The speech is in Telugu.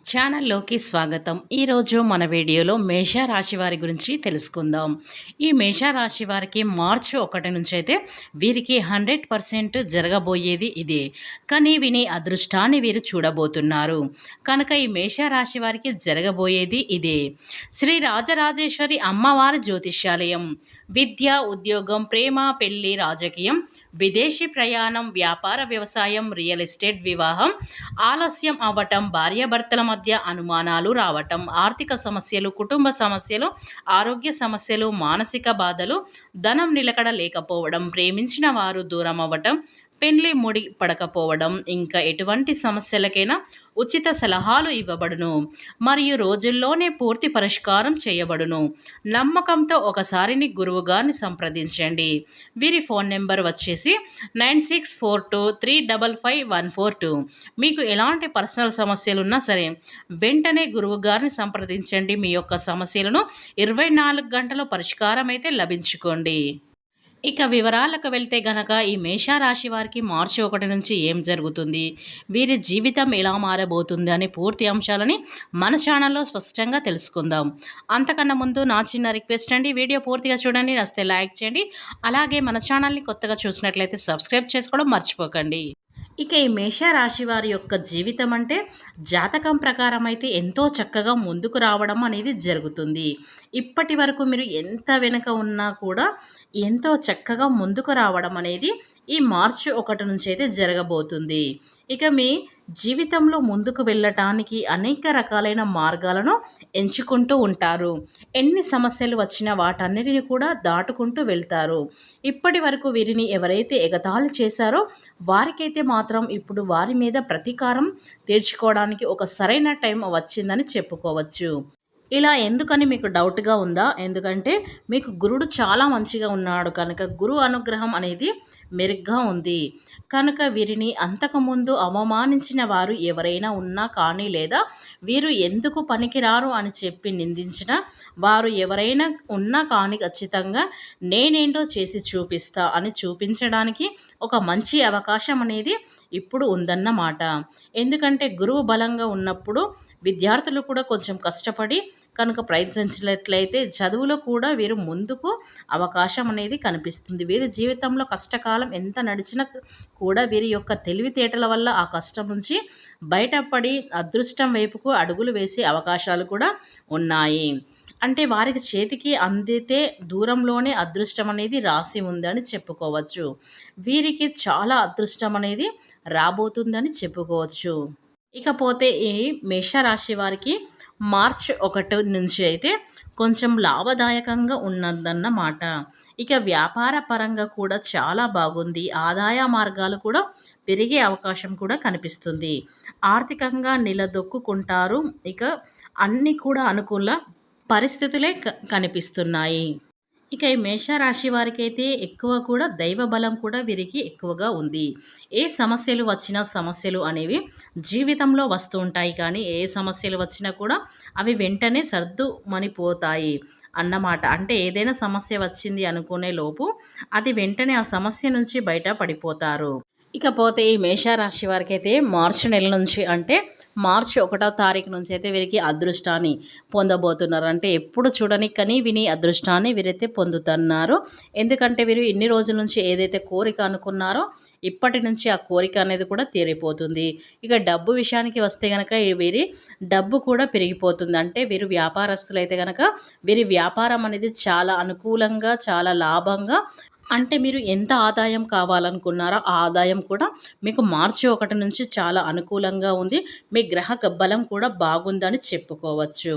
ఛానల్లోకి స్వాగతం. ఈరోజు మన వీడియోలో మేషరాశి వారి గురించి తెలుసుకుందాం. ఈ మేషరాశి వారికి మార్చి 1 నుంచి అయితే వీరికి 100% జరగబోయేది ఇదే. కానీ విని అదృష్టాన్ని వీరు చూడబోతున్నారు. కనుక ఈ మేషరాశి వారికి జరగబోయేది ఇదే. శ్రీ రాజరాజేశ్వరి అమ్మవారి జ్యోతిష్యాలయం విద్య, ఉద్యోగం, ప్రేమ, పెళ్లి, రాజకీయం, విదేశీ ప్రయాణం, వ్యాపార, వ్యవసాయం, రియల్ ఎస్టేట్, వివాహం ఆలస్యం అవ్వటం, భార్యాభర్తల మధ్య అనుమానాలు రావటం, ఆర్థిక సమస్యలు, కుటుంబ సమస్యలు, ఆరోగ్య సమస్యలు, మానసిక బాధలు, ధనం నిలకడ లేకపోవడం, ప్రేమించిన వారు దూరం అవ్వటం, పెళ్లి ముడి పడకపోవడం, ఇంకా ఎటువంటి సమస్యలకైనా ఉచిత సలహాలు ఇవ్వబడును మరియు రోజుల్లోనే పూర్తి పరిష్కారం చేయబడును. నమ్మకంతో ఒకసారిని గురువుగారిని సంప్రదించండి. వీరి ఫోన్ నెంబర్ వచ్చేసి 9642355142. మీకు ఎలాంటి పర్సనల్ సమస్యలు ఉన్నా సరే వెంటనే గురువుగారిని సంప్రదించండి. మీ యొక్క సమస్యలను 24 గంటల పరిష్కారం అయితే లభించుకోండి. ఇక వివరాలకు వెళ్తే గనక ఈ మేషరాశి వారికి మార్చి 1 నుంచి ఏం జరుగుతుంది, వీరి జీవితం ఎలా మారబోతుంది అనే పూర్తి అంశాలని మన ఛానల్లో స్పష్టంగా తెలుసుకుందాం. అంతకన్నా ముందు నా చిన్న రిక్వెస్ట్ అండి, వీడియో పూర్తిగా చూడండి, నచ్చితే లైక్ చేయండి. అలాగే మన ఛానల్ని కొత్తగా చూసినట్లయితే సబ్స్క్రైబ్ చేసుకోవడం మర్చిపోకండి. ఇక ఈ మేషరాశి వారి యొక్క జీవితం అంటే జాతకం ప్రకారం అయితే ఎంతో చక్కగా ముందుకు రావడం అనేది జరుగుతుంది. ఇప్పటి వరకు మీరు ఎంత వెనుక ఉన్నా కూడా ఎంతో చక్కగా ముందుకు రావడం అనేది ఈ మార్చి 1 నుంచి అయితే జరగబోతుంది. ఇక మీ జీవితంలో ముందుకు వెళ్ళటానికి అనేక రకాలైన మార్గాలను ఎంచుకుంటూ ఉంటారు. ఎన్ని సమస్యలు వచ్చినా వాటన్నిటిని కూడా దాటుకుంటూ వెళ్తారు. ఇప్పటి వరకు వీరిని ఎవరైతే ఎగతాళి చేశారో వారికైతే మాత్రం ఇప్పుడు వారి మీద ప్రతీకారం తీర్చుకోవడానికి ఒక సరైన టైం వచ్చిందని చెప్పుకోవచ్చు. ఇలా ఎందుకని మీకు డౌట్గా ఉందా? ఎందుకంటే మీకు గురుడు చాలా మంచిగా ఉన్నాడు కనుక గురు అనుగ్రహం అనేది మెరుగ్గా ఉంది కనుక వీరిని అంతకుముందు అవమానించిన వారు ఎవరైనా ఉన్నా కానీ లేదా వీరు ఎందుకు పనికిరారు అని చెప్పి నిందించిన వారు ఎవరైనా ఉన్నా కానీ ఖచ్చితంగా నేనేంటో చేసి చూపిస్తా అని చూపించడానికి ఒక మంచి అవకాశం అనేది ఇప్పుడు ఉందన్నమాట. ఎందుకంటే గురువు బలంగా ఉన్నప్పుడు విద్యార్థులు కూడా కొంచెం కష్టపడి కనుక ప్రయత్నించినట్లయితే చదువులో కూడా వీరు ముందుకు అవకాశం అనేది కనిపిస్తుంది. వీరి జీవితంలో కష్టకాలం ఎంత నడిచినా కూడా వీరి యొక్క తెలివితేటల వల్ల ఆ కష్టం నుంచి బయటపడి అదృష్టం వైపుకు అడుగులు వేసే అవకాశాలు కూడా ఉన్నాయి. అంటే వారికి చేతికి అందితే దూరంలోనే అదృష్టం అనేది రాసి ఉందని చెప్పుకోవచ్చు. వీరికి చాలా అదృష్టం అనేది రాబోతుందని చెప్పుకోవచ్చు. ఇకపోతే ఈ మేషరాశి వారికి మార్చ్ 1 నుంచి అయితే కొంచెం లాభదాయకంగా ఉన్నదన్నమాట. ఇక వ్యాపార పరంగా కూడా చాలా బాగుంది. ఆదాయ మార్గాలు కూడా పెరిగే అవకాశం కూడా కనిపిస్తుంది. ఆర్థికంగా నిలదొక్కుంటారు. ఇక అన్నీ కూడా అనుకూల పరిస్థితులే కనిపిస్తున్నాయి. ఇక ఈ మేషరాశి వారికి అయితే ఎక్కువ కూడా దైవ బలం కూడా వీరికి ఎక్కువగా ఉంది. ఏ సమస్యలు వచ్చినా సమస్యలు అనేవి జీవితంలో వస్తూ ఉంటాయి కానీ ఏ సమస్యలు వచ్చినా కూడా అవి వెంటనే సర్దుమణిపోతాయి అన్నమాట. అంటే ఏదైనా సమస్య వచ్చింది అనుకునే లోపు అది వెంటనే ఆ సమస్య నుంచి బయట పడిపోతారు. ఇకపోతే ఈ మేషరాశి వారికి అయితే మార్చి నెల నుంచి అంటే మార్చి 1వ తారీఖు నుంచి అయితే వీరికి అదృష్టాన్ని పొందబోతున్నారు. అంటే ఎప్పుడు చూడని కని విని అదృష్టాన్ని వీరైతే పొందుతున్నారు. ఎందుకంటే వీరు ఇన్ని రోజుల నుంచి ఏదైతే కోరిక అనుకున్నారో ఇప్పటి నుంచి ఆ కోరిక అనేది కూడా తీరిపోతుంది. ఇక డబ్బు విషయానికి వస్తే కనుక వీరి డబ్బు కూడా పెరిగిపోతుంది. అంటే వీరు వ్యాపారస్తులైతే కనుక వీరి వ్యాపారం అనేది చాలా అనుకూలంగా చాలా లాభంగా అంటే మీరు ఎంత ఆదాయం కావాలనుకున్నారో ఆ ఆదాయం కూడా మీకు మార్చి 1 నుంచి చాలా అనుకూలంగా ఉంది. మీ గ్రహ బలం కూడా బాగుందని చెప్పుకోవచ్చు.